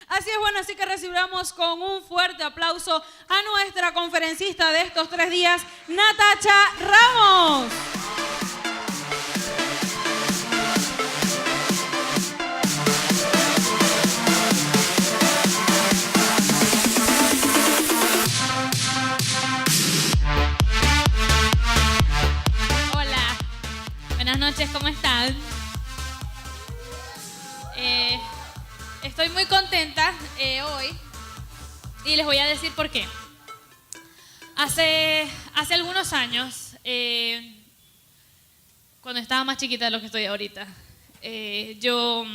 Así es, bueno, así que recibamos con un fuerte aplauso a nuestra conferencista de estos 3 días, Natacha Ramos. Hola, buenas noches, ¿cómo están? Estoy muy contenta hoy y les voy a decir por qué. Hace algunos años, cuando estaba más chiquita de lo que estoy ahorita, yo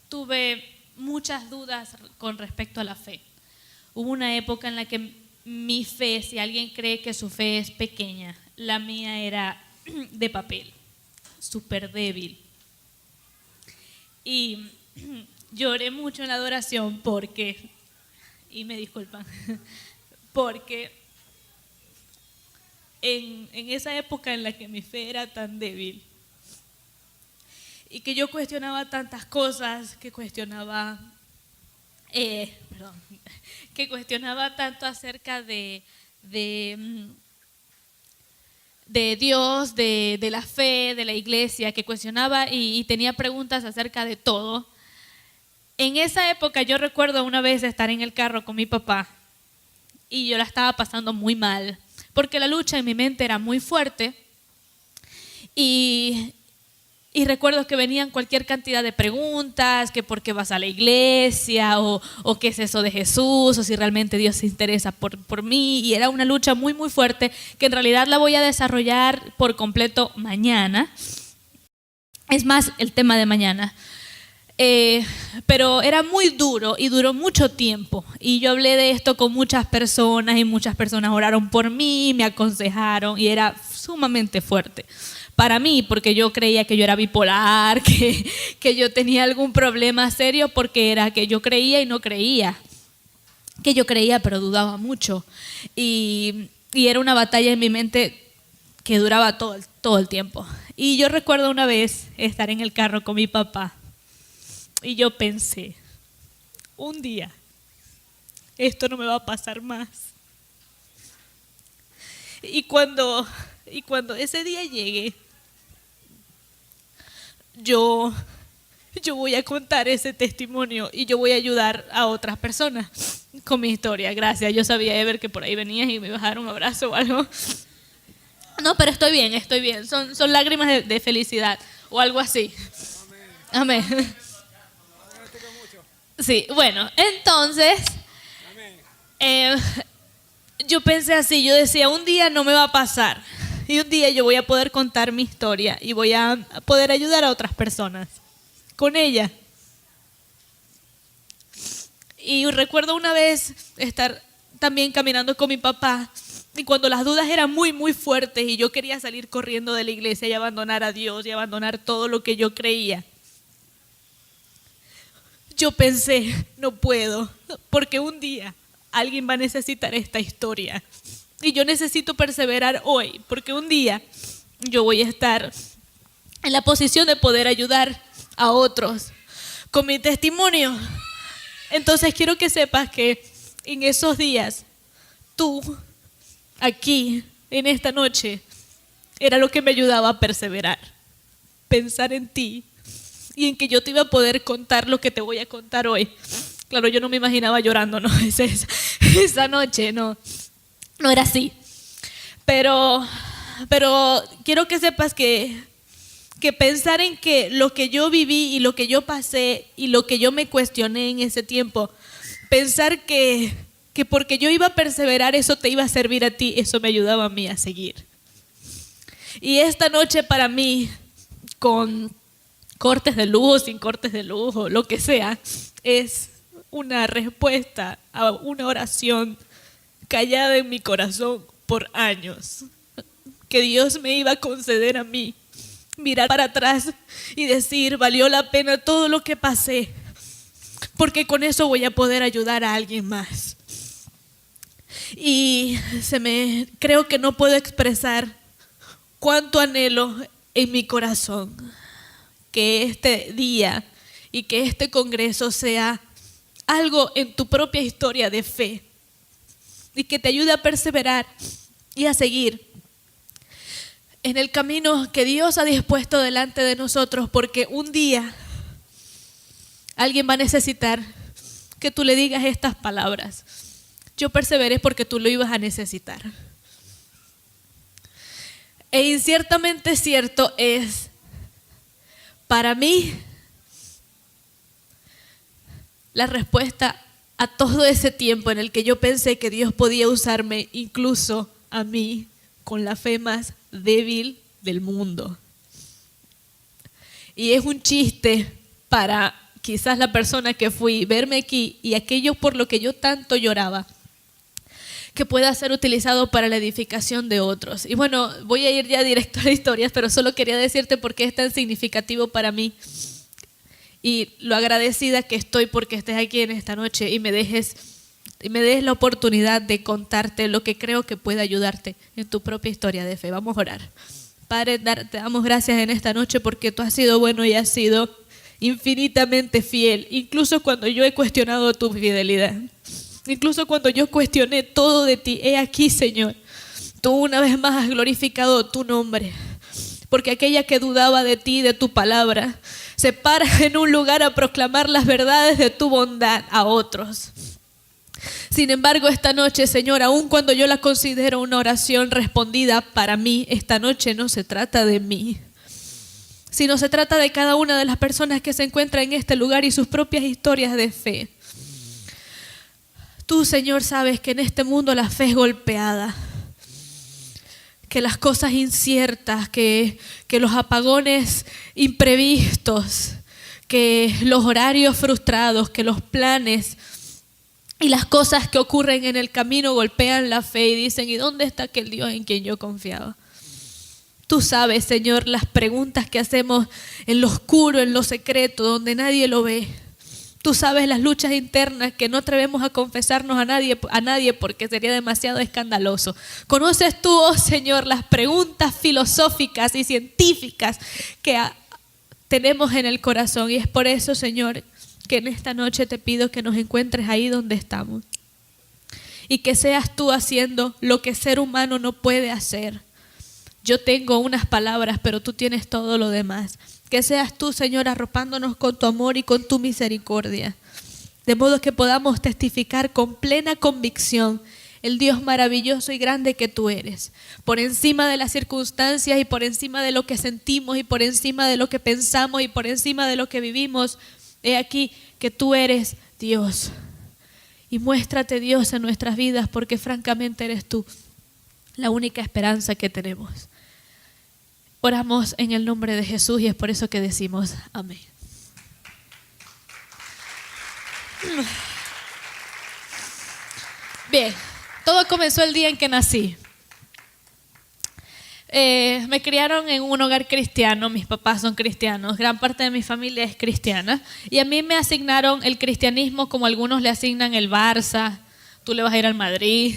tuve muchas dudas con respecto a la fe. Hubo una época en la que mi fe, si alguien cree que su fe es pequeña, la mía era de papel, súper débil. Y lloré mucho en la adoración porque, y me disculpan, porque en esa época en la que mi fe era tan débil y que yo cuestionaba tantas cosas, que cuestionaba tanto acerca de Dios, de la fe, de la iglesia, que cuestionaba y tenía preguntas acerca de todo. En esa época yo recuerdo una vez estar en el carro con mi papá y yo la estaba pasando muy mal porque la lucha en mi mente era muy fuerte y recuerdo que venían cualquier cantidad de preguntas, que por qué vas a la iglesia o qué es eso de Jesús o si realmente Dios se interesa por mí, y era una lucha muy muy fuerte que en realidad la voy a desarrollar por completo mañana. Es más, el tema de mañana. Pero era muy duro y duró mucho tiempo y yo hablé de esto con muchas personas y muchas personas oraron por mí, me aconsejaron y era sumamente fuerte para mí porque yo creía que yo era bipolar, que yo tenía algún problema serio porque era que yo creía y no creía, que yo creía pero dudaba mucho y era una batalla en mi mente que duraba todo el tiempo. Y yo recuerdo una vez estar en el carro con mi papá y yo pensé, un día esto no me va a pasar más. Y cuando ese día llegue, yo voy a contar ese testimonio y yo voy a ayudar a otras personas con mi historia. Gracias, yo sabía, Ever, que por ahí venías y me ibas a dar un abrazo o algo. No, pero estoy bien. Son lágrimas de felicidad o algo así. Amén. Sí, bueno, entonces yo pensé así, yo decía, un día no me va a pasar y un día yo voy a poder contar mi historia y voy a poder ayudar a otras personas con ella. Y recuerdo una vez estar también caminando con mi papá y cuando las dudas eran muy muy fuertes y yo quería salir corriendo de la iglesia y abandonar a Dios y abandonar todo lo que yo creía. Yo pensé, no puedo, porque un día alguien va a necesitar esta historia y yo necesito perseverar hoy, porque un día yo voy a estar en la posición de poder ayudar a otros con mi testimonio. Entonces quiero que sepas que en esos días, tú, aquí, en esta noche, era lo que me ayudaba a perseverar, pensar en ti. Y en que yo te iba a poder contar lo que te voy a contar hoy. Claro, yo no me imaginaba llorando, ¿no? Esa noche, no era así. Pero quiero que sepas que pensar en que lo que yo viví y lo que yo pasé y lo que yo me cuestioné en ese tiempo, pensar que porque yo iba a perseverar eso te iba a servir a ti, eso me ayudaba a mí a seguir. Y esta noche para mí, con cortes de luz, sin cortes de luz o lo que sea, es una respuesta a una oración callada en mi corazón por años, que Dios me iba a conceder a mí, mirar para atrás y decir, valió la pena todo lo que pasé, porque con eso voy a poder ayudar a alguien más. Y creo que no puedo expresar cuánto anhelo en mi corazón que este día y que este congreso sea algo en tu propia historia de fe y que te ayude a perseverar y a seguir en el camino que Dios ha dispuesto delante de nosotros, porque un día alguien va a necesitar que tú le digas estas palabras. Yo perseveré porque tú lo ibas a necesitar. E inciertamente cierto es, para mí, la respuesta a todo ese tiempo en el que yo pensé que Dios podía usarme, incluso a mí, con la fe más débil del mundo. Y es un chiste para quizás la persona que fui, verme aquí y aquello por lo que yo tanto lloraba, que pueda ser utilizado para la edificación de otros. Y bueno, voy a ir ya directo a las historias, pero solo quería decirte por qué es tan significativo para mí y lo agradecida que estoy porque estés aquí en esta noche y me des la oportunidad de contarte lo que creo que puede ayudarte en tu propia historia de fe. Vamos a orar. Padre, te damos gracias en esta noche porque tú has sido bueno y has sido infinitamente fiel, incluso cuando yo he cuestionado tu fidelidad. Incluso cuando yo cuestioné todo de ti, he aquí, Señor, tú una vez más has glorificado tu nombre. Porque aquella que dudaba de ti, de tu palabra, se para en un lugar a proclamar las verdades de tu bondad a otros. Sin embargo, esta noche, Señor, aun cuando yo la considero una oración respondida para mí, esta noche no se trata de mí, sino se trata de cada una de las personas que se encuentran en este lugar y sus propias historias de fe. Tú, Señor, sabes que en este mundo la fe es golpeada, que las cosas inciertas, que los apagones imprevistos, que los horarios frustrados, que los planes y las cosas que ocurren en el camino golpean la fe y dicen, ¿y dónde está aquel Dios en quien yo confiaba? Tú sabes, Señor, las preguntas que hacemos en lo oscuro, en lo secreto, donde nadie lo ve. Tú sabes las luchas internas que no atrevemos a confesarnos a nadie porque sería demasiado escandaloso. Conoces tú, oh Señor, las preguntas filosóficas y científicas que tenemos en el corazón. Y es por eso, Señor, que en esta noche te pido que nos encuentres ahí donde estamos. Y que seas tú haciendo lo que ser humano no puede hacer. Yo tengo unas palabras, pero tú tienes todo lo demás. Que seas tú, Señor, arropándonos con tu amor y con tu misericordia. De modo que podamos testificar con plena convicción el Dios maravilloso y grande que tú eres. Por encima de las circunstancias y por encima de lo que sentimos y por encima de lo que pensamos y por encima de lo que vivimos. He aquí que tú eres Dios. Y muéstrate, Dios, en nuestras vidas porque francamente eres tú la única esperanza que tenemos. Oramos en el nombre de Jesús y es por eso que decimos amén. Bien, todo comenzó el día en que nací. Me criaron en un hogar cristiano, mis papás son cristianos, gran parte de mi familia es cristiana y a mí me asignaron el cristianismo como algunos le asignan el Barça, tú le vas a ir al Madrid,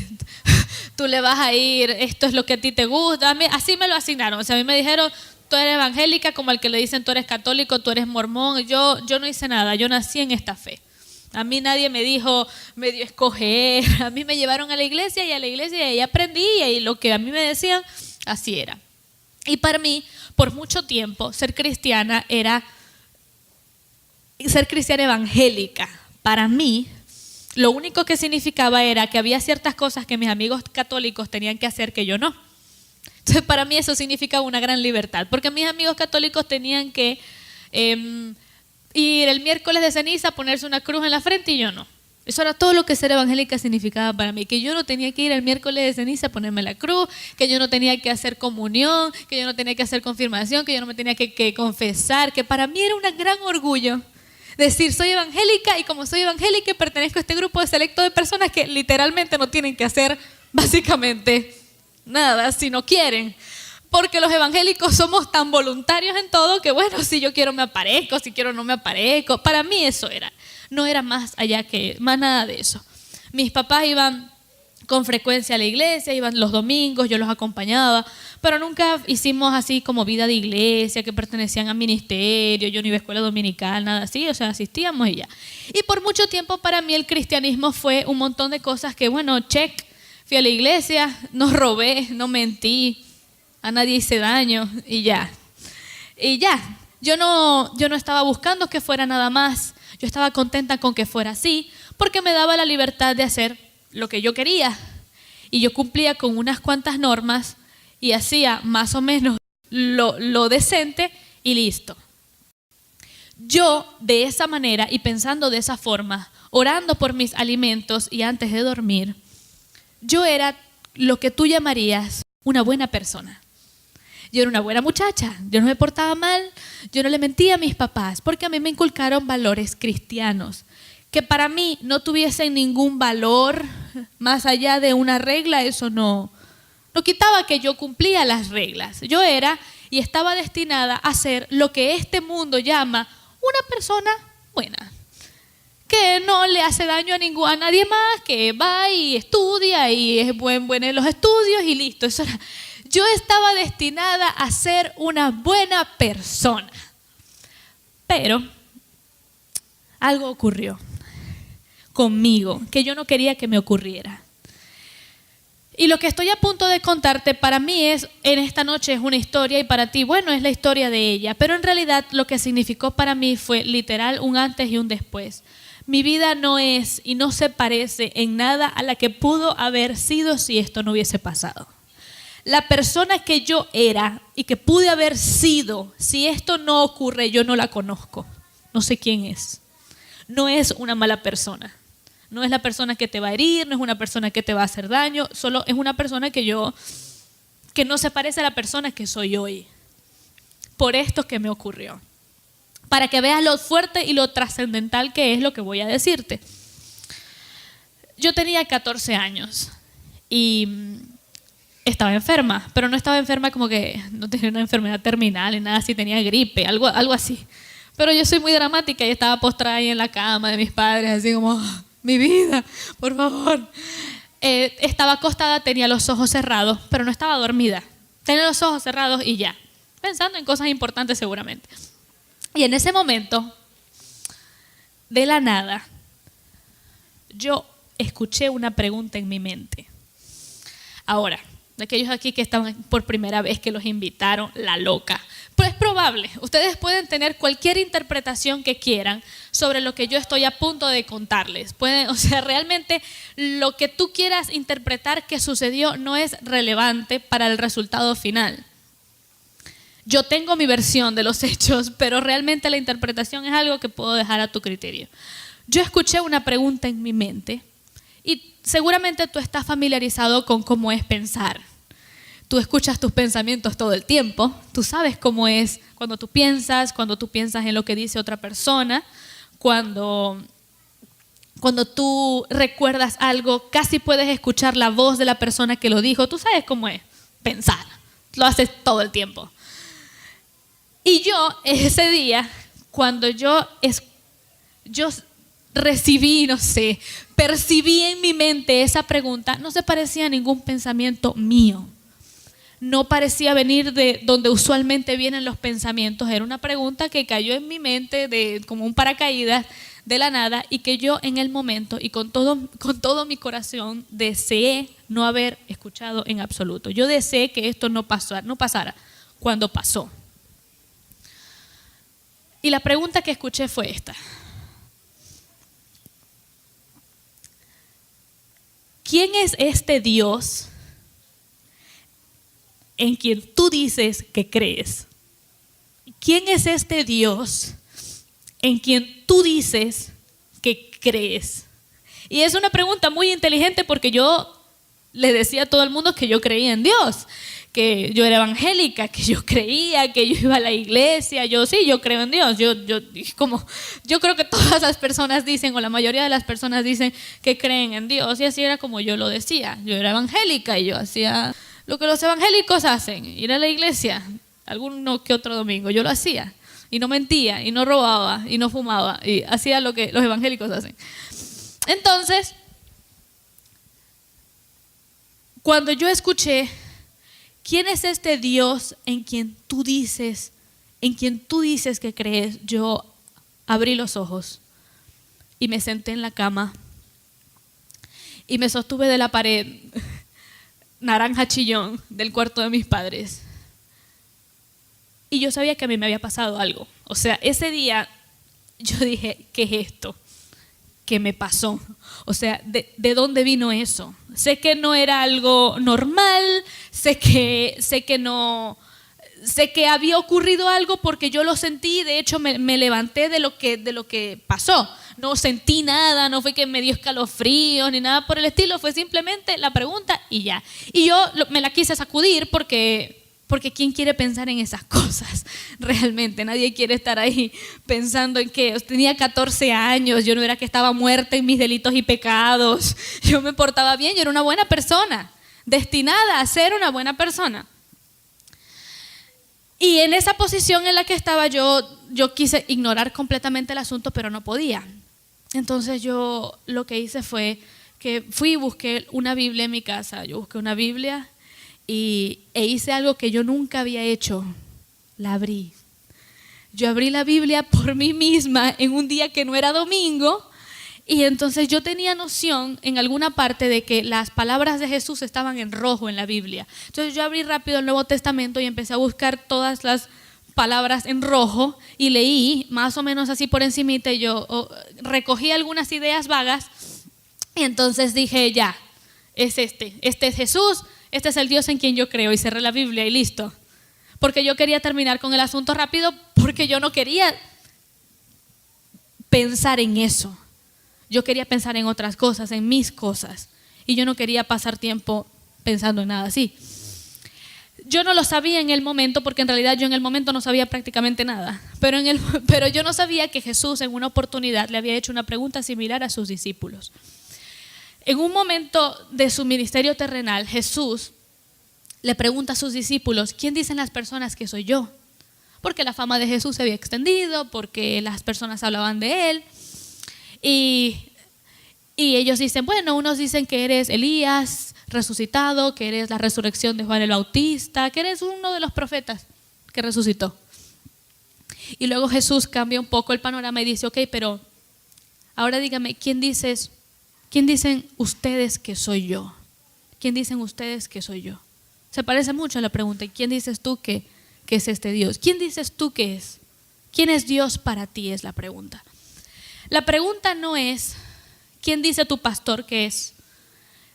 tú le vas a ir, esto es lo que a ti te gusta. Así me lo asignaron. O sea, a mí me dijeron, tú eres evangélica, como al que le dicen tú eres católico, tú eres mormón. Yo no hice nada, yo nací en esta fe. A mí nadie me dio escoger. A mí me llevaron a la iglesia y ahí aprendí y lo que a mí me decían, así era. Y para mí, por mucho tiempo, ser cristiana evangélica. Para mí, lo único que significaba era que había ciertas cosas que mis amigos católicos tenían que hacer que yo no. Entonces, para mí eso significaba una gran libertad, porque mis amigos católicos tenían que ir el miércoles de ceniza, ponerse una cruz en la frente y yo no. Eso era todo lo que ser evangélica significaba para mí, que yo no tenía que ir el miércoles de ceniza a ponerme la cruz, que yo no tenía que hacer comunión, que yo no tenía que hacer confirmación, que yo no me tenía que confesar, que para mí era un gran orgullo decir soy evangélica y como soy evangélica pertenezco a este grupo de selecto de personas que literalmente no tienen que hacer básicamente nada si no quieren. Porque los evangélicos somos tan voluntarios en todo que bueno, si yo quiero me aparezco, si quiero no me aparezco. Para mí eso era, no era más allá que, más nada de eso. Mis papás iban con frecuencia a la iglesia, iban los domingos, yo los acompañaba, pero nunca hicimos así como vida de iglesia, que pertenecían a ministerio, yo no iba a escuela dominical, nada así, o sea, asistíamos y ya. Y por mucho tiempo para mí el cristianismo fue un montón de cosas que, bueno, check, fui a la iglesia, no robé, no mentí, a nadie hice daño y ya. Y ya, yo no estaba buscando que fuera nada más, yo estaba contenta con que fuera así, porque me daba la libertad de hacer lo que yo quería y yo cumplía con unas cuantas normas y hacía más o menos lo decente y listo. Yo de esa manera y pensando de esa forma, orando por mis alimentos y antes de dormir, yo era lo que tú llamarías una buena persona. Yo era una buena muchacha, yo no me portaba mal, yo no le mentía a mis papás porque a mí me inculcaron valores cristianos que para mí no tuviesen ningún valor más allá de una regla. Eso no quitaba que yo cumplía las reglas. Yo era y estaba destinada a ser lo que este mundo llama una persona buena, que no le hace daño a nadie más, que va y estudia y es buen en los estudios y listo. Eso era. Yo estaba destinada a ser una buena persona. Pero algo ocurrió conmigo que yo no quería que me ocurriera. Y lo que estoy a punto de contarte para mí en esta noche es una historia y para ti, bueno, es la historia de ella. Pero en realidad lo que significó para mí fue literal un antes y un después. Mi vida no es y no se parece en nada a la que pudo haber sido si esto no hubiese pasado. La persona que yo era y que pude haber sido, si esto no ocurre, yo no la conozco. No sé quién es. No es una mala persona. No es la persona que te va a herir, no es una persona que te va a hacer daño, solo es una persona que no se parece a la persona que soy hoy. Por esto que me ocurrió. Para que veas lo fuerte y lo trascendental que es lo que voy a decirte. Yo tenía 14 años y estaba enferma, pero no estaba enferma como que no tenía una enfermedad terminal ni nada así, tenía gripe, algo así. Pero yo soy muy dramática y estaba postrada ahí en la cama de mis padres, así como, mi vida, por favor. Estaba acostada, tenía los ojos cerrados, pero no estaba dormida. Tenía los ojos cerrados y ya, pensando en cosas importantes seguramente. Y en ese momento, de la nada, yo escuché una pregunta en mi mente. Ahora, de aquellos aquí que estaban por primera vez que los invitaron, la loca. Pero es probable, ustedes pueden tener cualquier interpretación que quieran sobre lo que yo estoy a punto de contarles. Realmente lo que tú quieras interpretar que sucedió no es relevante para el resultado final. Yo tengo mi versión de los hechos, pero realmente la interpretación es algo que puedo dejar a tu criterio. Yo escuché una pregunta en mi mente y seguramente tú estás familiarizado con cómo es pensar. Tú escuchas tus pensamientos todo el tiempo, tú sabes cómo es cuando tú piensas en lo que dice otra persona, cuando tú recuerdas algo, casi puedes escuchar la voz de la persona que lo dijo, tú sabes cómo es pensar, lo haces todo el tiempo. Y yo ese día, cuando yo recibí, percibí en mi mente esa pregunta, no se parecía a ningún pensamiento mío. No parecía venir de donde usualmente vienen los pensamientos. Era una pregunta que cayó en mi mente como un paracaídas de la nada y que yo en el momento y con todo mi corazón deseé no haber escuchado en absoluto. Yo deseé que esto no pasara cuando pasó. Y la pregunta que escuché fue esta. ¿Quién es este Dios en quien tú dices que crees? ¿Quién es este Dios en quien tú dices que crees? Y es una pregunta muy inteligente porque yo le decía a todo el mundo que yo creía en Dios, que yo era evangélica, que yo creía, que yo iba a la iglesia, yo creo en Dios. Yo creo que todas las personas dicen, o la mayoría de las personas dicen que creen en Dios, y así era como yo lo decía. Yo era evangélica y yo hacía lo que los evangélicos hacen, ir a la iglesia, alguno que otro domingo, yo lo hacía. Y no mentía, y no robaba, y no fumaba, y hacía lo que los evangélicos hacen. Entonces, cuando yo escuché, ¿quién es este Dios en quien tú dices que crees? Yo abrí los ojos y me senté en la cama y me sostuve de la pared naranja chillón del cuarto de mis padres. Y yo sabía que a mí me había pasado algo. O sea, ese día yo dije, ¿qué es esto? ¿Qué me pasó? O sea, ¿de dónde vino eso? Sé que no era algo normal, sé que había ocurrido algo porque yo lo sentí. De hecho, me levanté de lo que pasó. No sentí nada, no fue que me dio escalofríos ni nada por el estilo, fue simplemente la pregunta y ya. Y yo me la quise sacudir porque ¿quién quiere pensar en esas cosas? Realmente, nadie quiere estar ahí pensando en que tenía 14 años, yo no era que estaba muerta en mis delitos y pecados, yo me portaba bien, yo era una buena persona, destinada a ser una buena persona. Y en esa posición en la que estaba yo quise ignorar completamente el asunto, pero no podía. Entonces yo lo que hice fue que fui y busqué una Biblia en mi casa, yo busqué una Biblia e hice algo que yo nunca había hecho, la abrí. Yo abrí la Biblia por mí misma en un día que no era domingo y entonces yo tenía noción en alguna parte de que las palabras de Jesús estaban en rojo en la Biblia. Entonces yo abrí rápido el Nuevo Testamento y empecé a buscar todas las palabras en rojo y leí más o menos así por encimita y yo recogí algunas ideas vagas y entonces dije ya, es este es Jesús. Este es el Dios en quien yo creo y cerré la Biblia y listo. Porque yo quería terminar con el asunto rápido porque yo no quería pensar en eso. Yo quería pensar en otras cosas, en mis cosas. Y yo no quería pasar tiempo pensando en nada así. Yo no lo sabía en el momento porque en realidad yo en el momento no sabía prácticamente nada. Pero yo no sabía que Jesús en una oportunidad le había hecho una pregunta similar a sus discípulos. En un momento de su ministerio terrenal, Jesús le pregunta a sus discípulos, ¿quién dicen las personas que soy yo? Porque la fama de Jesús se había extendido, porque las personas hablaban de él. Y ellos dicen, bueno, unos dicen que eres Elías resucitado, que eres la resurrección de Juan el Bautista, que eres uno de los profetas que resucitó. Y luego Jesús cambia un poco el panorama y dice, ok, pero ahora dígame, ¿quién dicen ustedes que soy yo? ¿Quién dicen ustedes que soy yo? Se parece mucho a la pregunta, ¿quién dices tú que es este Dios? ¿Quién dices tú que es? ¿Quién es Dios para ti? Es la pregunta. La pregunta no es, ¿quién dice tu pastor que es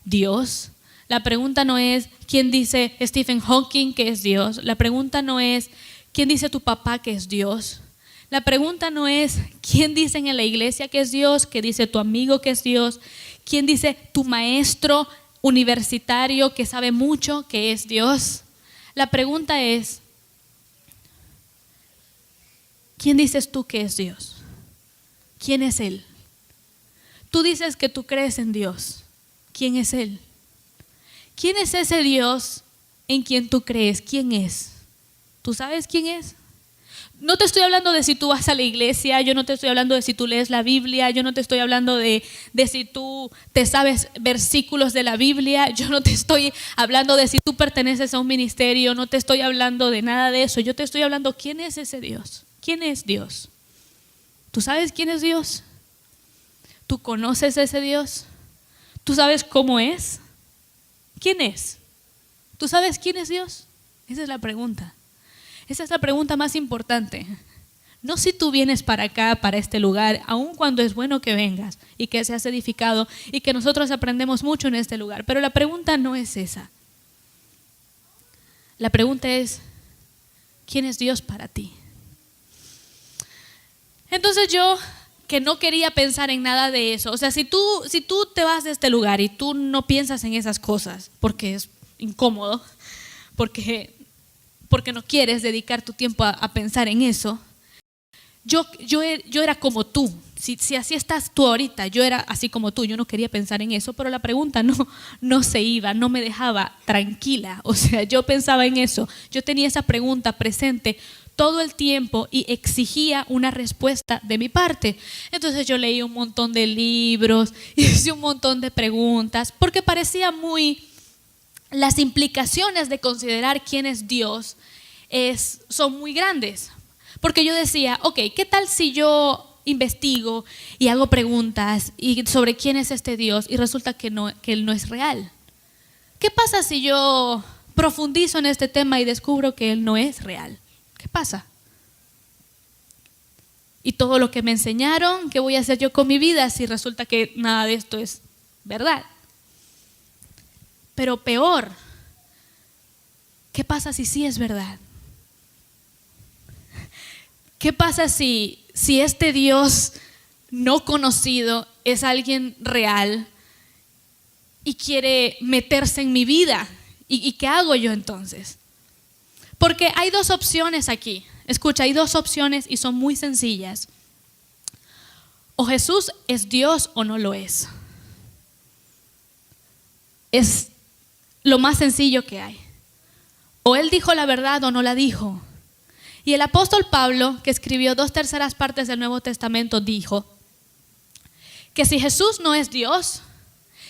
Dios? La pregunta no es, ¿quién dice Stephen Hawking que es Dios? La pregunta no es, ¿quién dice tu papá que es Dios? La pregunta no es, ¿quién dicen en la iglesia que es Dios? ¿Qué dice tu amigo que es Dios? ¿Quién dice tu maestro universitario que sabe mucho que es Dios? La pregunta es, ¿quién dices tú que es Dios? ¿Quién es Él? Tú dices que tú crees en Dios. ¿Quién es Él? ¿Quién es ese Dios en quien tú crees? ¿Quién es? ¿Tú sabes quién es? No te estoy hablando de si tú vas a la iglesia, yo no te estoy hablando de si tú lees la Biblia, yo no te estoy hablando de si tú te sabes versículos de la Biblia, yo no te estoy hablando de si tú perteneces a un ministerio, no te estoy hablando de nada de eso, yo te estoy hablando ¿quién es ese Dios? ¿Quién es Dios? ¿Tú sabes quién es Dios? ¿Tú conoces a ese Dios? ¿Tú sabes cómo es? ¿Quién es? ¿Tú sabes quién es Dios? Esa es la pregunta. Esa es la pregunta más importante. No si tú vienes para acá, para este lugar, aun cuando es bueno que vengas y que seas edificado y que nosotros aprendemos mucho en este lugar. Pero la pregunta no es esa. La pregunta es, ¿quién es Dios para ti? Entonces yo, que no quería pensar en nada de eso, o sea, si tú te vas de este lugar y tú no piensas en esas cosas porque es incómodo, porque no quieres dedicar tu tiempo a pensar en eso, yo era como tú. Si así estás tú ahorita, yo era así como tú, yo no quería pensar en eso, pero la pregunta no se iba, no me dejaba tranquila, o sea, yo pensaba en eso, yo tenía esa pregunta presente todo el tiempo y exigía una respuesta de mi parte. Entonces yo leí un montón de libros, hice un montón de preguntas, porque parecía muy las implicaciones de considerar quién es Dios son muy grandes. Porque yo decía, ok, ¿qué tal si yo investigo y hago preguntas sobre quién es este Dios y resulta que Él no es real? ¿Qué pasa si yo profundizo en este tema y descubro que Él no es real? ¿Qué pasa? Y todo lo que me enseñaron, ¿qué voy a hacer yo con mi vida si resulta que nada de esto es verdad? Pero peor, ¿qué pasa si sí es verdad? ¿Qué pasa si este Dios no conocido es alguien real y quiere meterse en mi vida? ¿Y qué hago yo entonces? Porque hay dos opciones aquí. Escucha, hay dos opciones y son muy sencillas. O Jesús es Dios o no lo es. Es lo más sencillo que hay. O Él dijo la verdad o no la dijo. Y el apóstol Pablo, que escribió 2/3 partes del Nuevo Testamento, dijo que si Jesús no es Dios,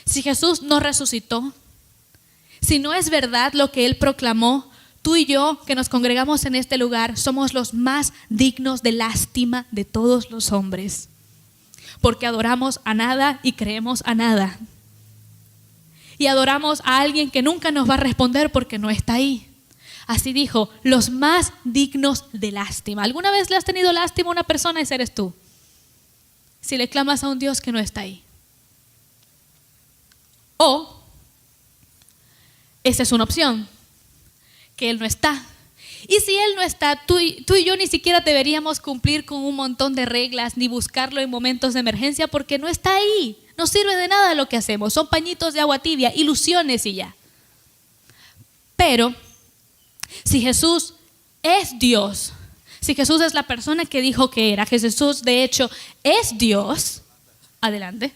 si Jesús no resucitó, si no es verdad lo que Él proclamó, tú y yo que nos congregamos en este lugar somos los más dignos de lástima de todos los hombres, porque adoramos a nada y creemos a nada. Y adoramos a alguien que nunca nos va a responder porque no está ahí. Así dijo, los más dignos de lástima. ¿Alguna vez le has tenido lástima a una persona? Ese eres tú. Si le clamas a un Dios que no está ahí. O, esa es una opción, que Él no está. Y si Él no está, tú y yo ni siquiera deberíamos cumplir con un montón de reglas ni buscarlo en momentos de emergencia porque no está ahí. No sirve de nada lo que hacemos. Son pañitos de agua tibia, ilusiones y ya. Pero si Jesús es Dios, si Jesús es la persona que dijo que era, que Jesús de hecho es Dios, adelante.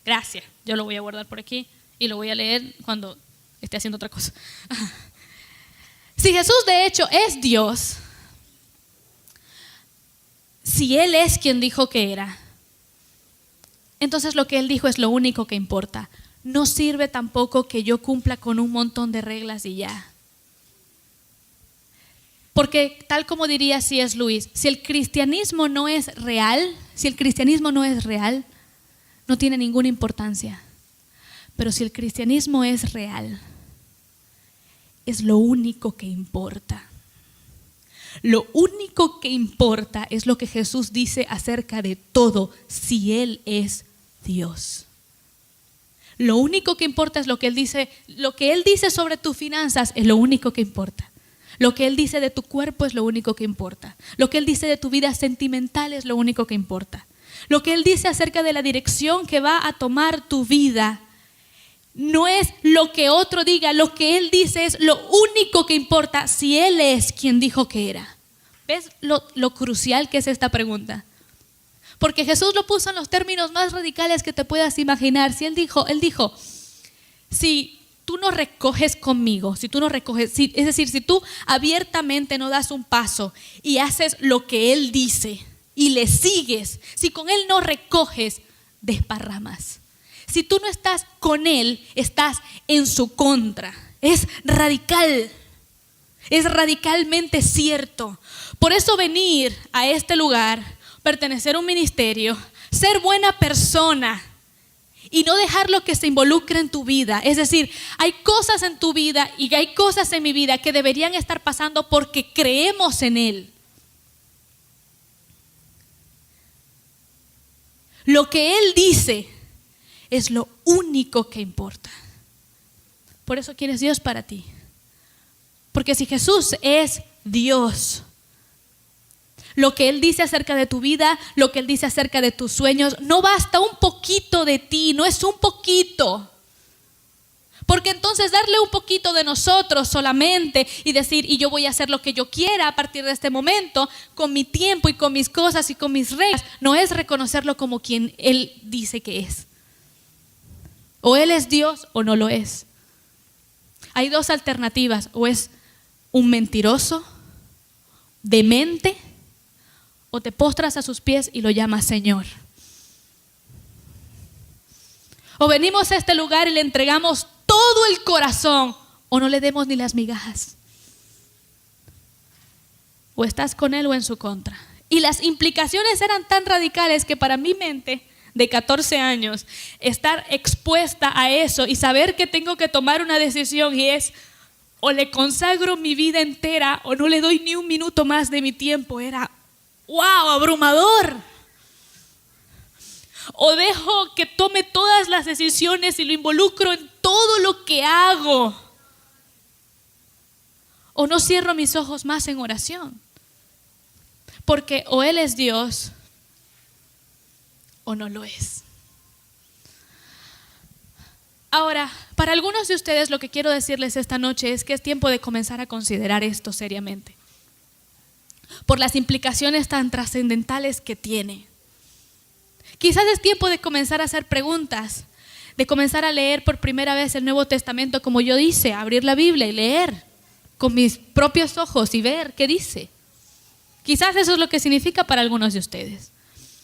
Gracias. Yo lo voy a guardar por aquí y lo voy a leer cuando esté haciendo otra cosa. Si Jesús de hecho es Dios, si Él es quien dijo que era, entonces lo que Él dijo es lo único que importa. No sirve tampoco que yo cumpla con un montón de reglas y ya. Porque tal como diría C.S. Lewis, si el cristianismo no es real, no tiene ninguna importancia. Pero si el cristianismo es real, es lo único que importa. Lo único que importa es lo que Jesús dice acerca de todo, si Él es Dios. Lo único que importa es lo que Él dice sobre tus finanzas es lo único que importa. Lo que Él dice de tu cuerpo es lo único que importa. Lo que Él dice de tu vida sentimental es lo único que importa. Lo que Él dice acerca de la dirección que va a tomar tu vida no es lo que otro diga, lo que Él dice es lo único que importa si Él es quien dijo que era. ¿Ves lo crucial que es esta pregunta? Porque Jesús lo puso en los términos más radicales que te puedas imaginar. Si Él dijo, si tú no recoges conmigo, es decir, si tú abiertamente no das un paso y haces lo que Él dice y le sigues, si con Él no recoges, desparramas. Si tú no estás con Él, estás en su contra. Es radical, es radicalmente cierto. Por eso venir a este lugar, pertenecer a un ministerio, ser buena persona y no dejar lo que se involucre en tu vida. Es decir, hay cosas en tu vida y hay cosas en mi vida que deberían estar pasando porque creemos en Él. Lo que Él dice es lo único que importa. Por eso, ¿quién es Dios para ti? Porque si Jesús es Dios, lo que Él dice acerca de tu vida, lo que Él dice acerca de tus sueños, no basta un poquito de ti, no es un poquito. Porque entonces darle un poquito de nosotros solamente y decir, y yo voy a hacer lo que yo quiera a partir de este momento, con mi tiempo y con mis cosas y con mis reglas, no es reconocerlo como quien Él dice que es. O Él es Dios o no lo es. Hay dos alternativas, o es un mentiroso, demente, o te postras a sus pies y lo llamas Señor. O venimos a este lugar y le entregamos todo el corazón, o no le demos ni las migajas. O estás con él o en su contra. Y las implicaciones eran tan radicales que para mi mente de 14 años, estar expuesta a eso y saber que tengo que tomar una decisión y es o le consagro mi vida entera o no le doy ni un minuto más de mi tiempo, era ¡wow! Abrumador. O dejo que tome todas las decisiones y lo involucro en todo lo que hago. O no cierro mis ojos más en oración. Porque o Él es Dios o no lo es. Ahora, para algunos de ustedes lo que quiero decirles esta noche es que es tiempo de comenzar a considerar esto seriamente. Por las implicaciones tan trascendentales que tiene. Quizás es tiempo de comenzar a hacer preguntas, de comenzar a leer por primera vez el Nuevo Testamento como yo hice, abrir la Biblia y leer con mis propios ojos y ver qué dice. Quizás eso es lo que significa para algunos de ustedes.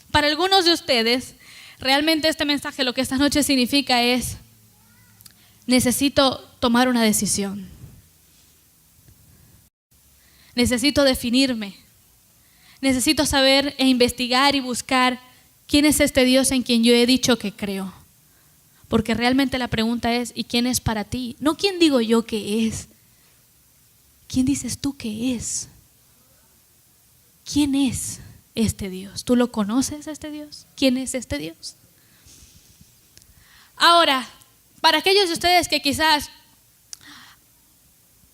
Para algunos de ustedes, realmente este mensaje lo que esta noche significa es: necesito tomar una decisión. Necesito definirme. Necesito saber e investigar y buscar quién es este Dios en quien yo he dicho que creo. Porque realmente la pregunta es: ¿y quién es para ti? No quién digo yo que es. ¿Quién dices tú que es? ¿Quién es este Dios? ¿Tú lo conoces, este Dios? ¿Quién es este Dios? Ahora, para aquellos de ustedes que quizás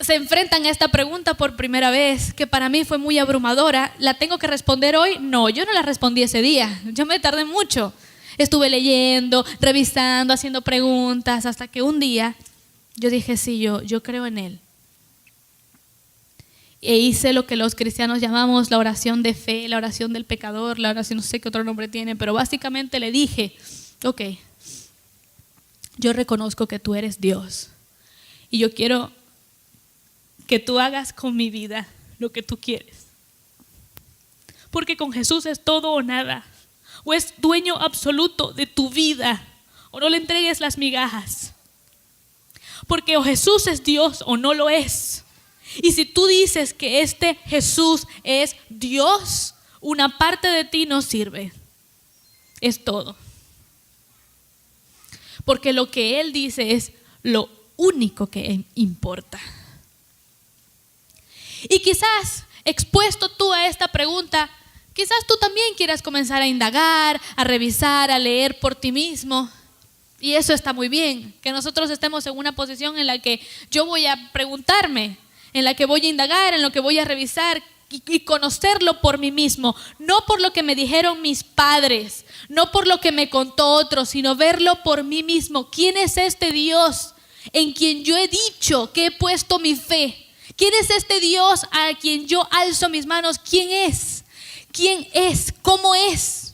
se enfrentan a esta pregunta por primera vez, que para mí fue muy abrumadora, ¿la tengo que responder hoy? No, yo no la respondí ese día, yo me tardé mucho. Estuve leyendo, revisando, haciendo preguntas, hasta que un día yo dije, sí, yo creo en Él. E hice lo que los cristianos llamamos la oración de fe, la oración del pecador, la oración, no sé qué otro nombre tiene, pero básicamente le dije, ok, yo reconozco que tú eres Dios y yo quiero que tú hagas con mi vida lo que tú quieres. Porque con Jesús es todo o nada, o es dueño absoluto de tu vida, o no le entregues las migajas. Porque o Jesús es Dios o no lo es. Y si tú dices que este Jesús es Dios, una parte de ti no sirve. Es todo. Porque lo que Él dice es lo único que importa. Y quizás, expuesto tú a esta pregunta, quizás tú también quieras comenzar a indagar, a revisar, a leer por ti mismo. Y eso está muy bien, que nosotros estemos en una posición en la que yo voy a preguntarme, en la que voy a indagar, en lo que voy a revisar y conocerlo por mí mismo. No por lo que me dijeron mis padres, no por lo que me contó otro, sino verlo por mí mismo. ¿Quién es este Dios en quien yo he dicho que he puesto mi fe? ¿Quién es este Dios a quien yo alzo mis manos? ¿Quién es? ¿Quién es? ¿Cómo es?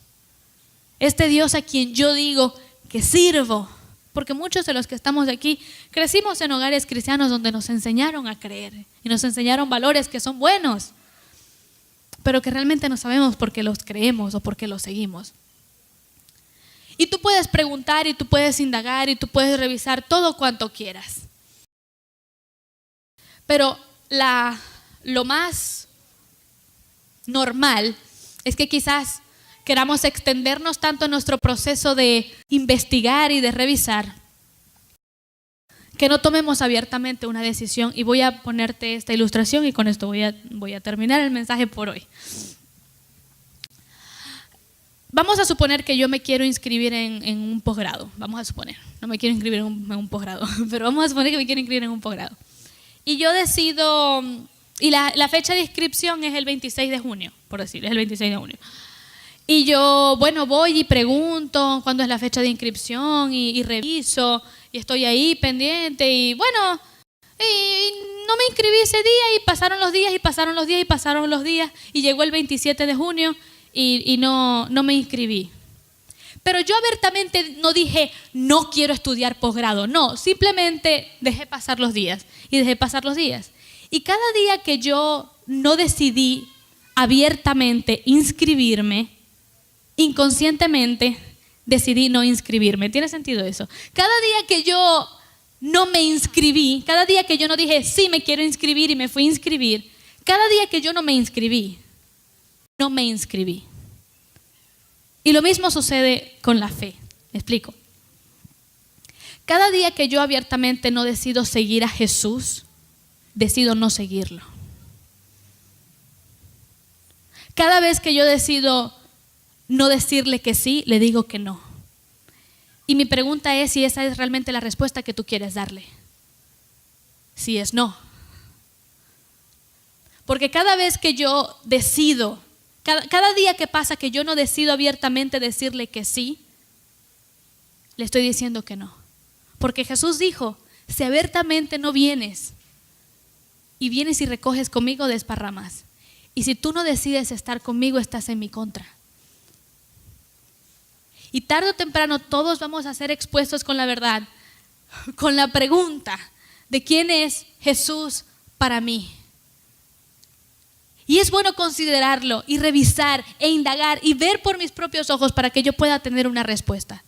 Este Dios a quien yo digo que sirvo. Porque muchos de los que estamos aquí crecimos en hogares cristianos donde nos enseñaron a creer y nos enseñaron valores que son buenos, pero que realmente no sabemos por qué los creemos o por qué los seguimos. Y tú puedes preguntar y tú puedes indagar y tú puedes revisar todo cuanto quieras. Pero lo más normal es que quizás queramos extendernos tanto en nuestro proceso de investigar y de revisar, que no tomemos abiertamente una decisión. Y voy a ponerte esta ilustración y con esto voy a terminar el mensaje por hoy. Vamos a suponer que yo me quiero inscribir en un posgrado. Vamos a suponer, no me quiero inscribir en un posgrado, pero vamos a suponer que me quiero inscribir en un posgrado. Y yo decido, y la fecha de inscripción es el 26 de junio, por decir, es el 26 de junio. Y yo, voy y pregunto cuándo es la fecha de inscripción y reviso y estoy ahí pendiente y no me inscribí ese día y pasaron los días y pasaron los días y pasaron los días y llegó el 27 de junio y no me inscribí. Pero yo abiertamente no dije, no quiero estudiar posgrado, no, simplemente dejé pasar los días y dejé pasar los días. Y cada día que yo no decidí abiertamente inscribirme, inconscientemente decidí no inscribirme. ¿Tiene sentido eso? Cada día que yo no me inscribí, cada día que yo no dije, sí, me quiero inscribir y me fui a inscribir, cada día que yo no me inscribí. Y lo mismo sucede con la fe. ¿Me explico? Cada día que yo abiertamente no decido seguir a Jesús, decido no seguirlo. Cada vez que yo decido no decirle que sí, le digo que no. Y mi pregunta es si esa es realmente la respuesta que tú quieres darle. Si es no. Porque cada vez que yo decido, cada día que pasa que yo no decido abiertamente decirle que sí, le estoy diciendo que no. Porque Jesús dijo, si abiertamente no vienes y vienes y recoges conmigo, desparramas. Y si tú no decides estar conmigo, estás en mi contra. Y tarde o temprano todos vamos a ser expuestos con la verdad, con la pregunta de quién es Jesús para mí. Y es bueno considerarlo y revisar e indagar y ver por mis propios ojos para que yo pueda tener una respuesta.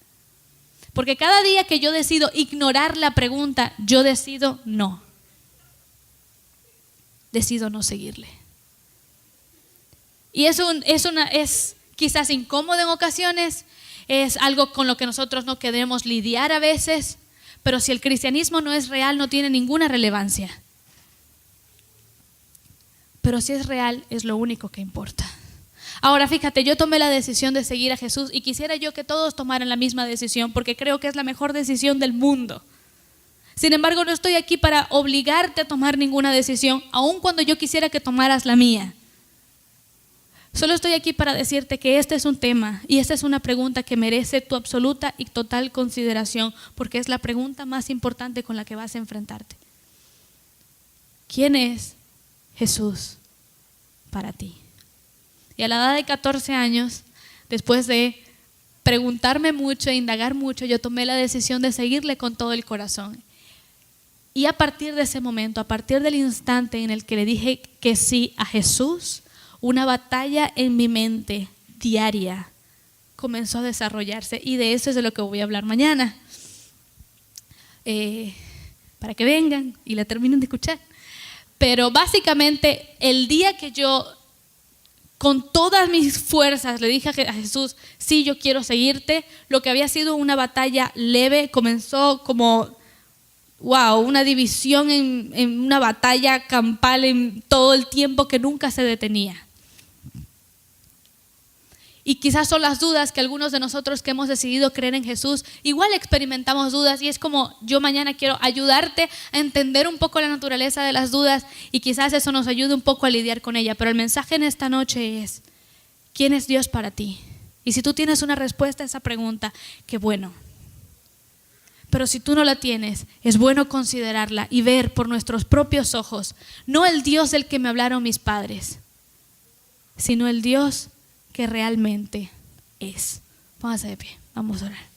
Porque cada día que yo decido ignorar la pregunta, yo decido no. Decido no seguirle. Y es quizás incómodo en ocasiones, es algo con lo que nosotros no queremos lidiar a veces, pero si el cristianismo no es real, no tiene ninguna relevancia. Pero si es real, es lo único que importa. Ahora fíjate, yo tomé la decisión de seguir a Jesús y quisiera yo que todos tomaran la misma decisión porque creo que es la mejor decisión del mundo. Sin embargo, no estoy aquí para obligarte a tomar ninguna decisión, aun cuando yo quisiera que tomaras la mía. Solo estoy aquí para decirte que este es un tema y esta es una pregunta que merece tu absoluta y total consideración porque es la pregunta más importante con la que vas a enfrentarte. ¿Quién es Jesús para ti? Y a la edad de 14 años, después de preguntarme mucho e indagar mucho, yo tomé la decisión de seguirle con todo el corazón. Y a partir de ese momento, a partir del instante en el que le dije que sí a Jesús, una batalla en mi mente diaria comenzó a desarrollarse y de eso es de lo que voy a hablar mañana. Para que vengan y la terminen de escuchar. Pero básicamente el día que yo con todas mis fuerzas le dije a Jesús, sí, yo quiero seguirte, lo que había sido una batalla leve comenzó como, una división en una batalla campal en todo el tiempo que nunca se detenía. Y quizás son las dudas que algunos de nosotros que hemos decidido creer en Jesús, igual experimentamos dudas y es como yo mañana quiero ayudarte a entender un poco la naturaleza de las dudas y quizás eso nos ayude un poco a lidiar con ella. Pero el mensaje en esta noche es, ¿quién es Dios para ti? Y si tú tienes una respuesta a esa pregunta, qué bueno. Pero si tú no la tienes, es bueno considerarla y ver por nuestros propios ojos, no el Dios del que me hablaron mis padres, sino el Dios que realmente es. Póngase de pie, vamos a orar.